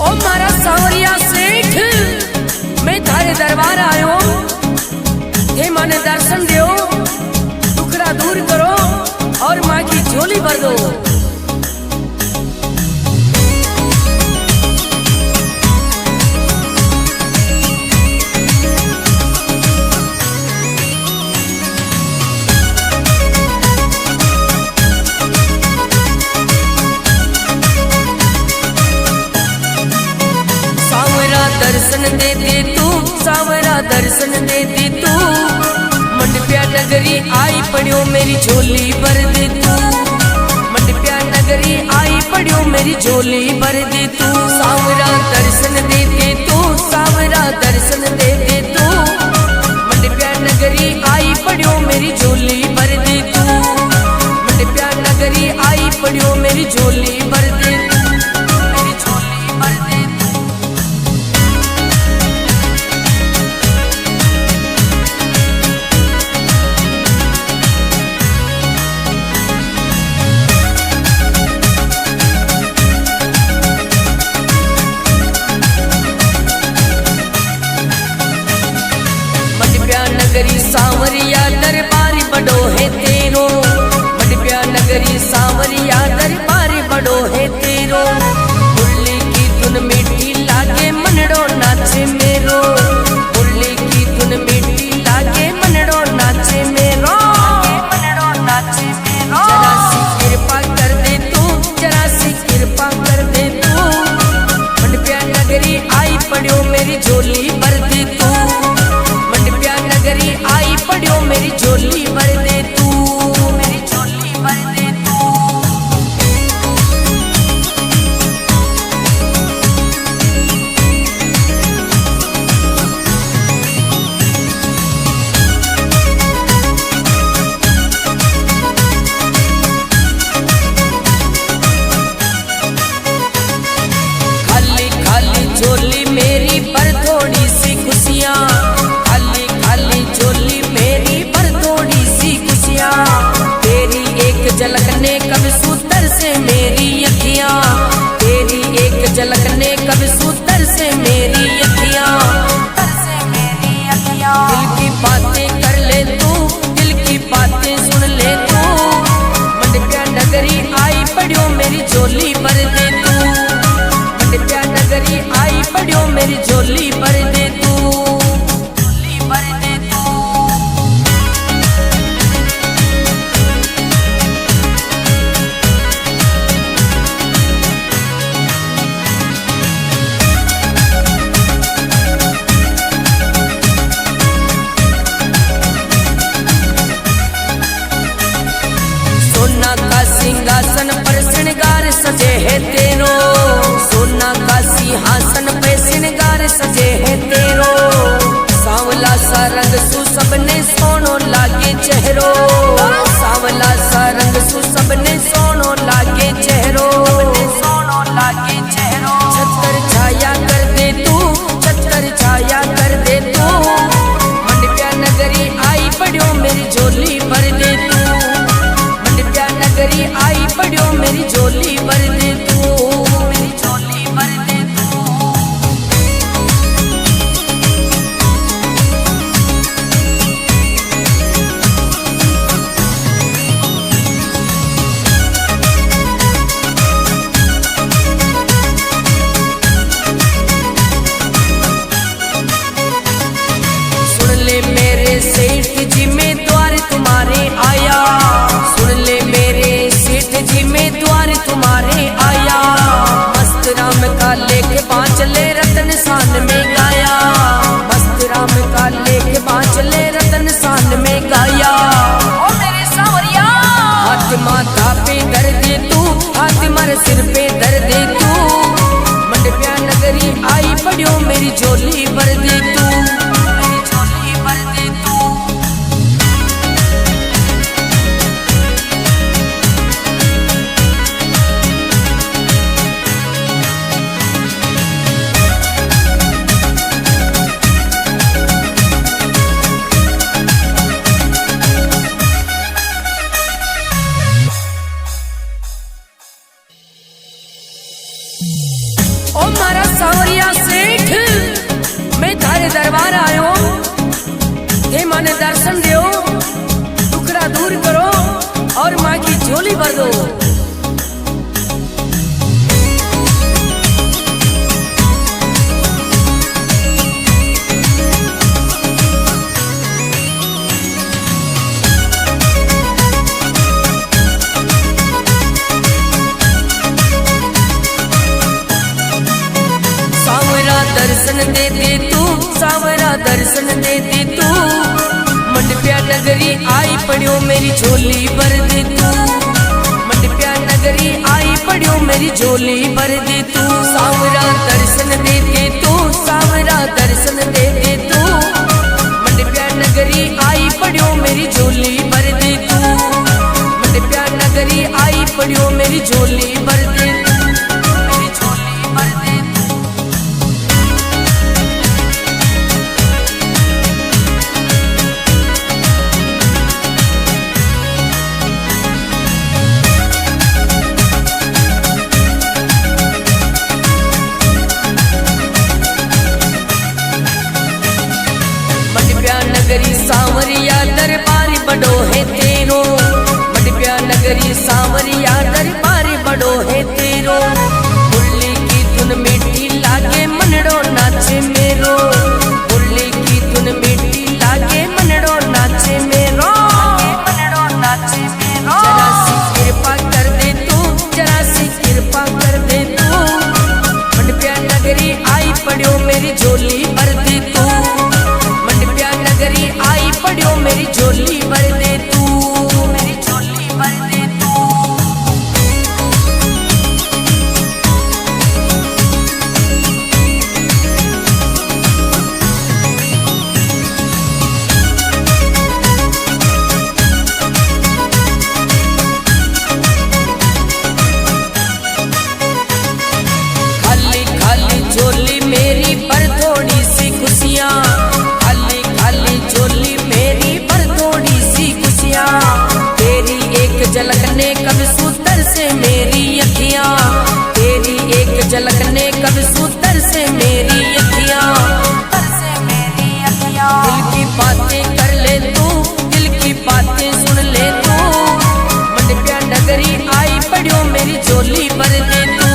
ओ मारा सावरिया सेठ, मैं थारे दरबार आयो, थे माने दर्शन दियो, दुखड़ा दूर करो और माँ की झोली भर दो। दर्शन दे दे तू सावरा, दर्शन दे दे तू, मंडप्या नगरी आई पड़ियो मेरी झोली भर दे तू, मंडप्या नगरी आई पड़ियो मेरी झोली भर दे तू। सावरा दर्शन दे दे तू सावरा, दर्शन दे दे तू, मंडप्या नगरी आई पड़ियो मेरी झोली भर दे तू, मंडप्या नगरी आई पड़ियो मेरी झोली भर दे तू। नगरी सांवरिया दरबार बड़ो है तेरो, मंडप्या नगरी सांवरिया दरबार बड़ो है तेरो, मुरली की धुन मीठी लागे मनड़ो नाचे मेरो, मुरली की धुन मीठी लागे मनड़ो नाचे मेरो, मनड़ो नाचे मेरो। जरा सी कृपा कर दे तू, जरा सी कृपा कर दे तू, मंडप्या नगरी आई पड़ियो मेरी झोली भर दे तू, नगरी आई पड़ियो मेरी झोली भर दे तू, मेरी झोली भर दे तू। खाली खाली झोली मेरी पर थोड़ी सी खुशियाँ, झोली मेरी पर थोड़ी सी खुशियाँ, तेरी एक झलक ने कब सूतर से मेरी अखियाँ, तेरी एक झलक ने कब सूतर से मेरी अखियाँ, दिल की बातें कर ले तू, दिल की बातें सुन ले तू, मंडप्या नगरी आई पड़ियो मेरी झोली भर दे तू, मंडप्या नगरी आई पड़ियो मेरी झोली भर दे तू। सोना का सिंहासन पर श्रृंगार सजे है तेरो, सोना का सिंहासन पे श्रृंगार सजे है तेरो, सांवला सा रंग सु सबने सोनो लागे चेहरो, सांवला सा रंग सु सबने सोनो लागे चेहरो, सोनो लागे चेहरो। छतर छाया कर दे तू, छतर छाया कर दे तू, मंडप्या नगरी आई पड़ियो मेरी झोली भर दे तू, मंडप्या नगरी आई पड़ियो मेरी झोली भर दे तू, मेरी झोली भर दे तू। सुन ले मेरे सेठ जी में द्वार तुम्हारे आया, सुन ले मेरे सेठ जी में द्वार तुम्हारे आया, मस्त राम का लेख बांचले रतन सान में गाया, मस्त राम का लेख बांचले रतन सान में गाया। ओ मेरे सावरिया हाथ माथा पे धर दे तू, हाथ मारे सिर पे धर दे तू, मंडप्या नगरी आई पड़ियो मेरी झोली भर दे तू, मेरी झोली भर दे तू। ओ ओ मारा सांवरिया सेठ, मैं थारे दरबार आयो, हे माने दर्शन दो, दुखड़ा दूर करो और माँ की झोली भर दो। दर्शन दे दे तू, सावरा दर्शन दे दे तू, मंडप्या नगरी आई पड़ियो मेरी झोली भर दे तू, मंडप्या नगरी आई पड़ियो मेरी झोली भर दे तू। सावरा दर्शन दे दे तू, सावरा दर्शन दे दे तू, मंडप्या नगरी आई पड़ियो मेरी झोली भर दे तू, मंडप्या नगरी आई पड़ियो मेरी झोली भर दे तू। नगरी सांवरिया दरबारी बड़ो है तेरो, मंडप्या नगरी सांवरिया दरबारी बड़ो है तेरो, मुरली की धुन मीठी लागे मनड़ो नाचे मेरो, मुरली की धुन मीठी लागे मनड़ो नाचे मेरो, मनड़ो नाचे मेरो। जरा सी कृपा कर दे तू, जरा सी कृपा कर दे तू, मंडप्या नगरी आई पड़ियो मेरी झोली भर दे तू, नगरी आई पड़ियो मेरी झोली भर दे तू, मेरी झोली भर दे तू। खाली खाली झोली मेरी पर थोड़ी सी खुशियाँ, झोली मेरी पर थोड़ी सी खुशियाँ, तेरी एक झलक ने कब सूतर से मेरी अखियाँ, तेरी एक झलक ने कब सूतर से मेरी अखियाँ, दिल की बातें कर ले तू, दिल की बातें सुन ले तू, मंडप्या नगरी आई पड़ियो मेरी झोली भर दे तू,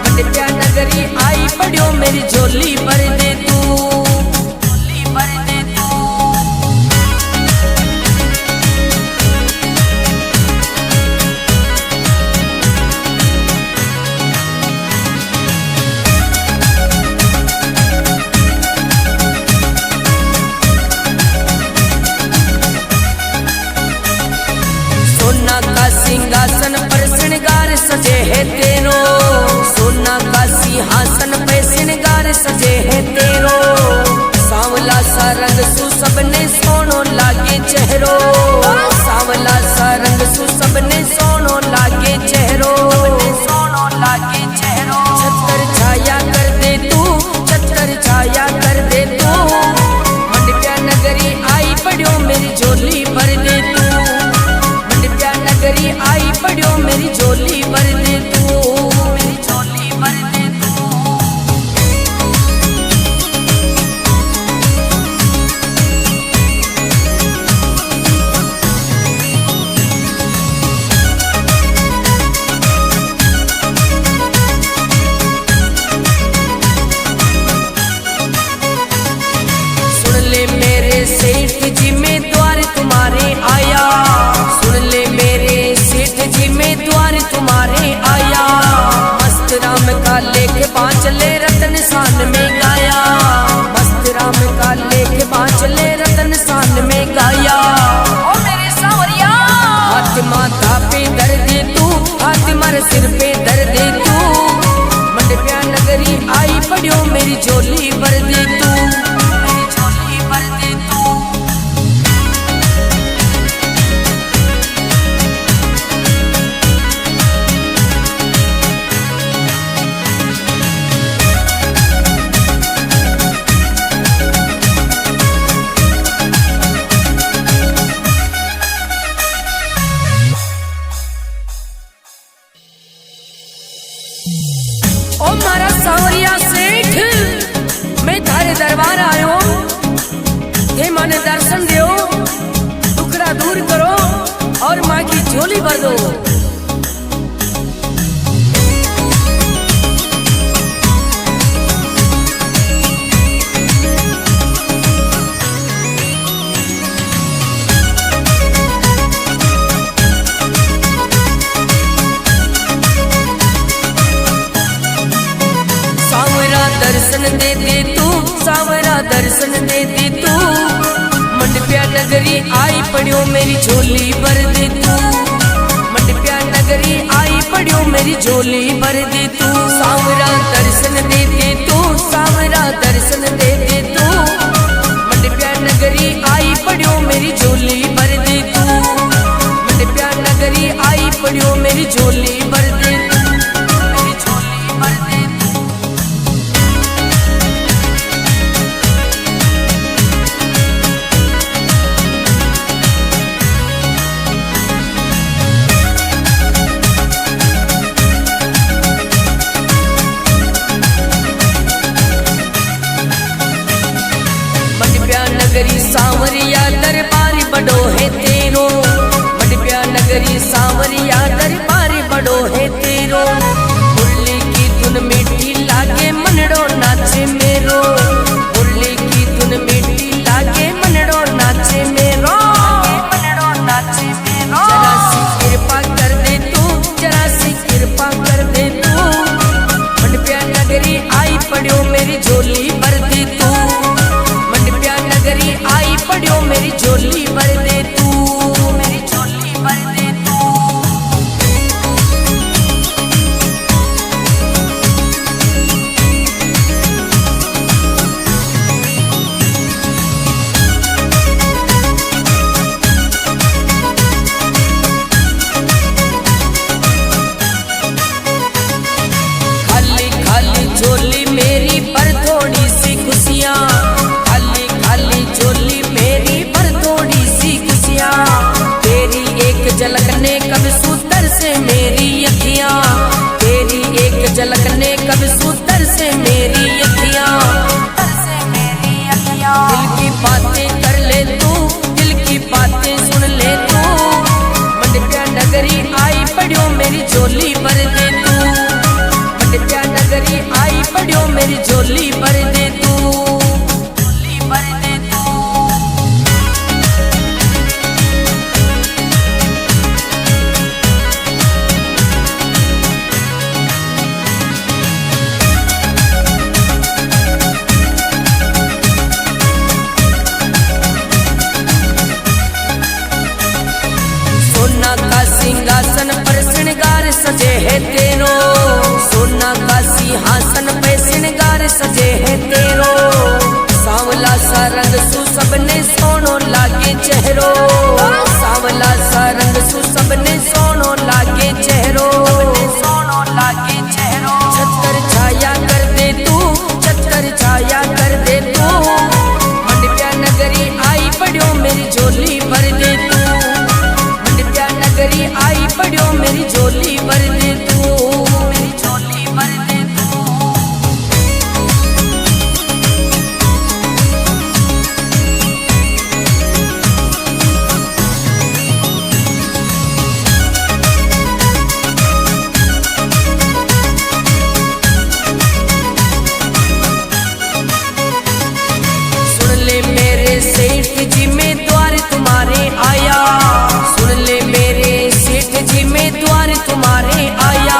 मंडप्या नगरी आई पड़ियो मेरी झोली भर दे तू। सोना का सिंहासन पर श्रृंगार सजे है तेरो, सोना का सिंहासन पे श्रृंगार सजे है तेरो, सांवला सा रंग सु सबने सोनो लागे चेहरो, सांवला सा रंग सु सबने सोनो लागे चेहरो, सोनो लागे चेहरो। छतर छाया कर दे तू, छतर छाया कर दे तू, मंडप्या नगरी आई पड़ियो मेरी झोली भर दे तू, नगरी आई पड़ियो मेरी झोली भर दे तू, मेरी झोली भर दे तू। सुन ले मेरे सेठ जी मैं द्वार तुम्हारे आया, सुन ले मेरे सेठ जी मैं द्वार तुम्हारे आया, मस्त राम का लेख बांचले रतन सान में गाया, मस्त राम का लेख बांचले रतन सान में गाया। ओ मेरे सांवरिया, हाथ माथा पे धर दे तू, हाथ मार सिर पे धर दे तू, मंडप्या नगरी आई पड़ियो मेरी झोली भर दे तू, मेरी झोली भर दे तू। ओ मारा सांवरिया सेठ, मैं थारे दरबार आयो, थे माने दर्शन दो, दुखड़ा दूर करो और माँ की झोली भर दो। दर्शन दे दे तू सावरा, दर्शन दे दे तू, मंडप्या नगरी आई पड़ियो मेरी झोली भर दे तू, मंडप्या नगरी आई पड़ियो मेरी झोली भर दे तू। सावरा दर्शन दे दे तू सावरा, दर्शन दे दे तू, मंडप्या नगरी आई पड़ियो मेरी झोली भर दे तू, मंडप्या नगरी आई पड़ियो मेरी झोली भर दे तू, मेरी झोली भर दे तू। नगरी सांवरिया दरबार बड़ो है तेरो, मंडप्या नगरी सांवरिया दरबार बड़ो है तेरो, मुरली की धुन मीठी लागे मनड़ो नाचे मेरो, मुरली की धुन मीठी लागे मनड़ो नाचे मेरो, मनड़ो नाचे मेरो। जरा सी कृपा कर दे तू, जरा सी कृपा कर दे तू, मंडप्या नगरी आई पड़ियो मेरी झोली भर दे तू, नगरी आई पड़ियो मेरी झोली भर दे तू, मेरी झोली भर दे तू। खाली खाली झोली मेरी पर थोड़ी सी खुशियाँ, झोली मेरी पर थोड़ी सी खुशियाँ, तेरी एक झलक ने कब सूतर से मेरी अखियाँ, तेरी एक झलक ने कब सूतर से मेरी अखियाँ, दिल की बातें कर ले तू, दिल की बातें सुन ले तू, मंडप्या नगरी आई पड़ियो मेरी झोली भर दे तू, मंडप्या नगरी आई पड़ियो मेरी झोली भर दे तू, झोली भर दे तू। सोना का सिंहासन पर श्रृंगार सजे है तेरो, सोना का सिंहासन पे श्रृंगार सजे है तेरो, सांवला सा रंग सु सबने सोनो लागे चेहरो, सांवला सा रंग सु सबने सोनो लागे चेहरो, सोनो लागे चेहरो। छतर छाया कर दे तू, छतर छाया कर दे तू, मंडप्या नगरी आई पड़ियो मेरी झोली भर दे तू, मंडप्या नगरी आई पड़ियो मेरी झोली भर दे तू, मेरी झोली भर दे तू। सुन ले मेरे सेठ जी में द्वार तुम्हारे आया, सुन ले मेरे सेठ जी में द्वार तुम्हारे आया,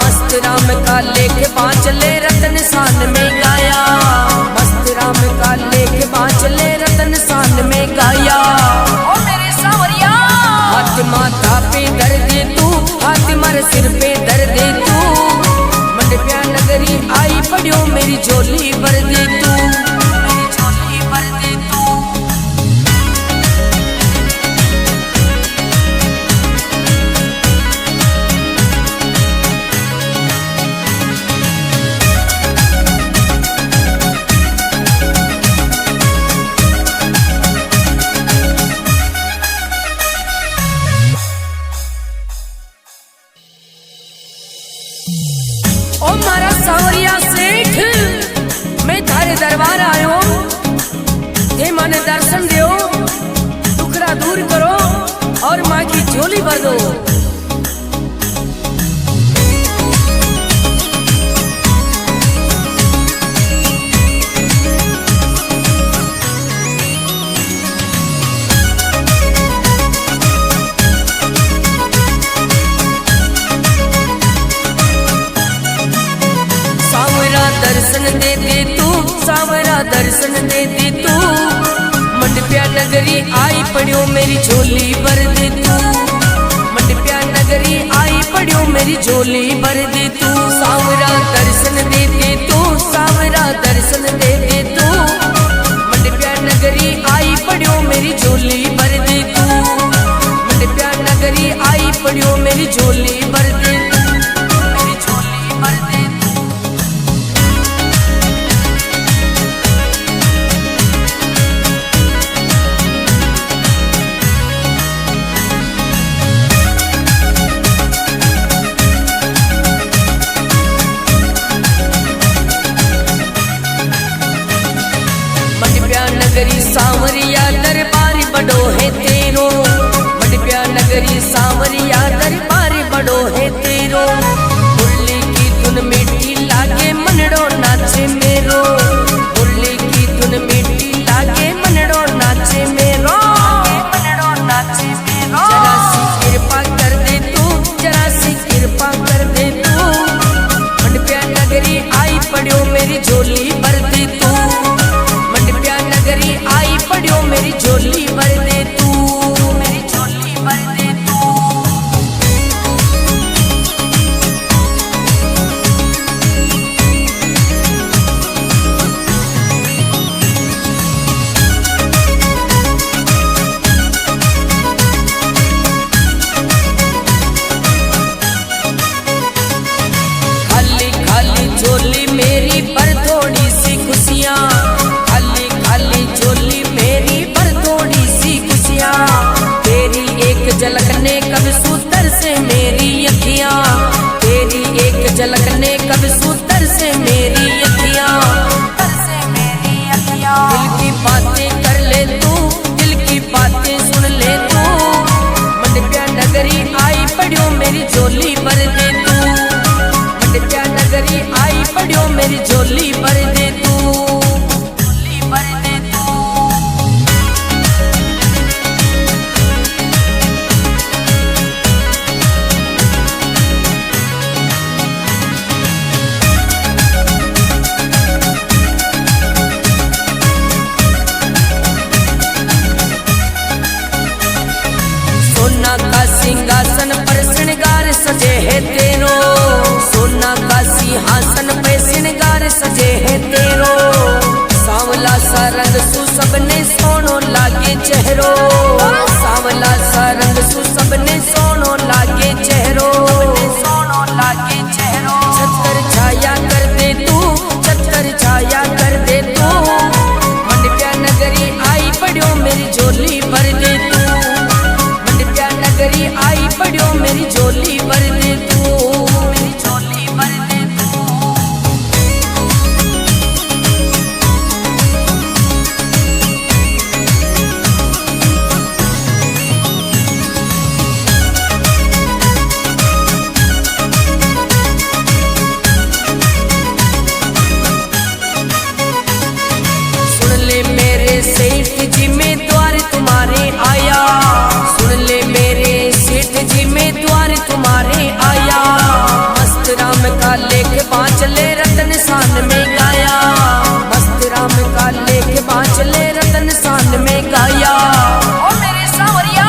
मस्त राम का लेख बांचले रतन सान में गाया, मस्त राम का लेख बांचले रतन सान में गाया। ओ मेरे सांवरिया, हाथ माथा पे धर दे तू, हाथ मारे सिर पे धर दे तू, मंडप्या नगरी आई पड़ियो मेरी झोली भर दे तू, मेरी झोली भर दे तू। ओ मारा सांवरिया सेठ, मैं थारे दरबार आयो, हे माने दर्शन दो, दुखड़ा दूर करो और माँ की झोली भर दो। दर्शन दे दे तू, सावरा दर्शन दे दे तू, मंडप्या नगरी आई पड़ियो मेरी झोली भर दे तू, मंडप्या नगरी आई पड़ियो मेरी झोली भर दे तू। सावरा दर्शन दे दे तू, सावरा दर्शन दे दे तू, मंडप्या नगरी आई पड़ियो मेरी झोली भर दे तू, मंडप्या नगरी आई पड़ियो मेरी झोली भर दे तू, मेरी झोली भर दे तू। नगरी सांवरिया दरबार बड़ो है तेरो, मंडप्या नगरी सांवरिया दरबार बड़ो है तेरो, मुरली की धुन मीठी लागे मनड़ो नाचे मेरो, मुरली की धुन मीठी लागे मनड़ो नाचे मेरो, मनड़ो नाचे मेरो। जरा सी कृपा कर दे तू, जरा सी कृपा कर दे तू, मंडप्या नगरी आई पड़ियो मेरी झोली भर दे तू, नगरी आई पड़ियो मेरी झोली भर दे तू, मेरी झोली भर दे तू। खाली खाली झोली मेरी पर थोड़ी सी खुशियाँ, झोली मेरी पर थोड़ी सी खुशियाँ, तेरी एक झलक ने कब सूतर से मेरी अखियाँ, तेरी एक झलक ने कब सूतर से मेरी अखियाँ, दिल की बातें कर ले तू, दिल की बातें सुन ले तू, मंडप्या नगरी आई पड़ियो मेरी झोली भर दे तू, मंडप्या नगरी आई पड़ियो मेरी झोली भर दे तू, झोली भर दे। सोना का सिंहासन पर श्रृंगार सजे है तेरो, सोना का सिंहासन पे श्रृंगार सजे है तेरो, सांवला सा रंग सु सबने सोनो लागे चेहरो, सांवला सा रंग सु सबने सोनो लागे चेहरो, सोनो लागे चेहरो। छतर छाया कर दे तू, छतर छाया कर दे तू, मंडप्या नगरी आई पड़ियो मेरी झोली भर दे तू, नगरी आई पड़ियो मेरी झोली भर दे तू, मेरी झोली भर दे तू। सुन ले मेरे सेठ जी में द्वार तुम्हारे आया, सुन ले मेरे सेठ जी में द्वार तुम्हारे आया, मस्त राम का लेख बांचले रतन सान में गाया, मस्त राम का लेख बांचले रतन सान में गाया। ओ मेरे सांवरिया,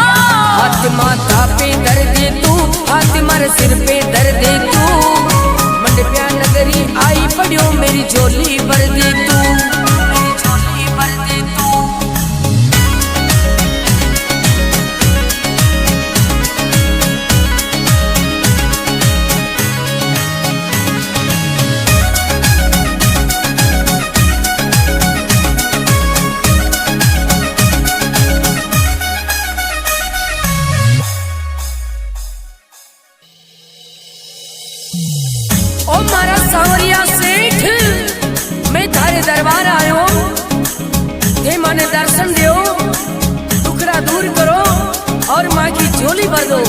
हाथ माथा पे धर दे तू, हाथ मार सिर पे धर दे तू, मंडप्या नगरी आई पड़ियो मेरी झोली भर दे तू, मेरी झोली भर दे तू। ओ मारा सांवरिया सेठ, मैं थारे दरबार आयो, थे माने दर्शन दियो, दुखड़ा दूर करो और माँ की झोली भर दो।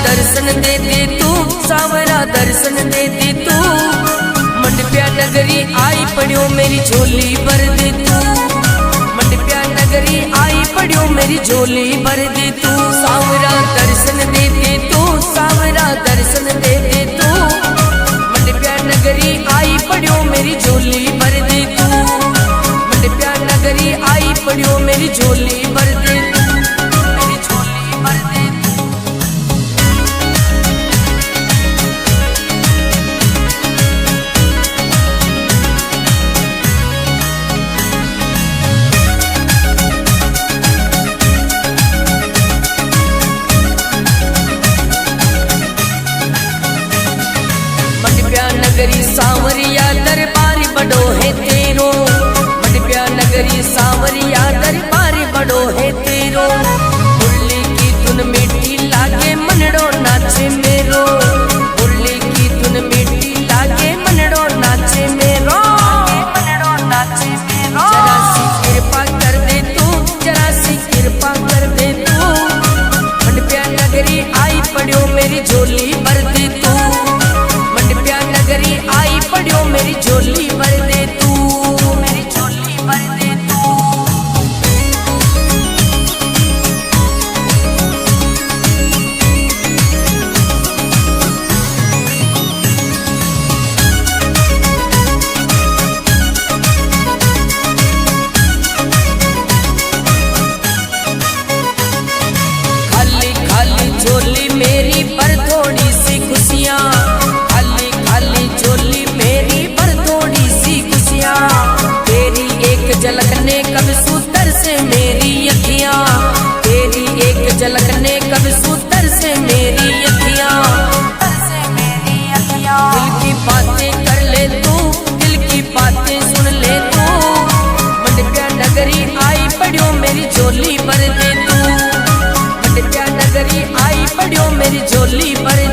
दर्शन दे दे तू सावरा, दर्शन दे दे तू, मंडप्या नगरी आई पड़ियो मेरी झोली भर दे तू, मंडप्या नगरी आई पड़ियो मेरी झोली भर दे तू। सावरा दर्शन दे दे तू सावरा, दर्शन दे दे तू, मंडप्या नगरी आई पड़ियो मेरी झोली भर दे तू, मंडप्या नगरी आई पड़ियो मेरी झोली भर दे तू। नगरी सांवरिया दरबार बड़ो है तेरो, मंडप्या नगरी सांवरिया दरबार बड़ो है तेरो, मुरली की धुन मीठी लागे मनड़ो नाचे मेरो, मुरली की धुन मीठी लागे मनड़ो नाचे मेरो, मनड़ो नाचे मेरो। जरा सी कृपा कर दे तू, जरा सी कृपा कर दे तू, मंडप्या नगरी आई पड़ियो मेरी झोली भर दे तू, नगरी आई पड़ियो मेरी झोली भर दे तू, मेरी झोली भर दे तू। खाली खाली झोली मेरी पर थोड़ी सी खुशियाँ, झोली मेरी पर थोड़ी सी खुशियाँ, तेरी एक झलक ने कब सूतर से मेरी अखियाँ, तेरी एक झलक ने कब सूतर से मेरी अखियाँ, दिल की बातें कर ले तू, दिल की बातें सुन ले तू, मंडप्या नगरी आई पड़ियो मेरी झोली भर दे तू, मंडप्या नगरी आई पड़ियो मेरी झोली भर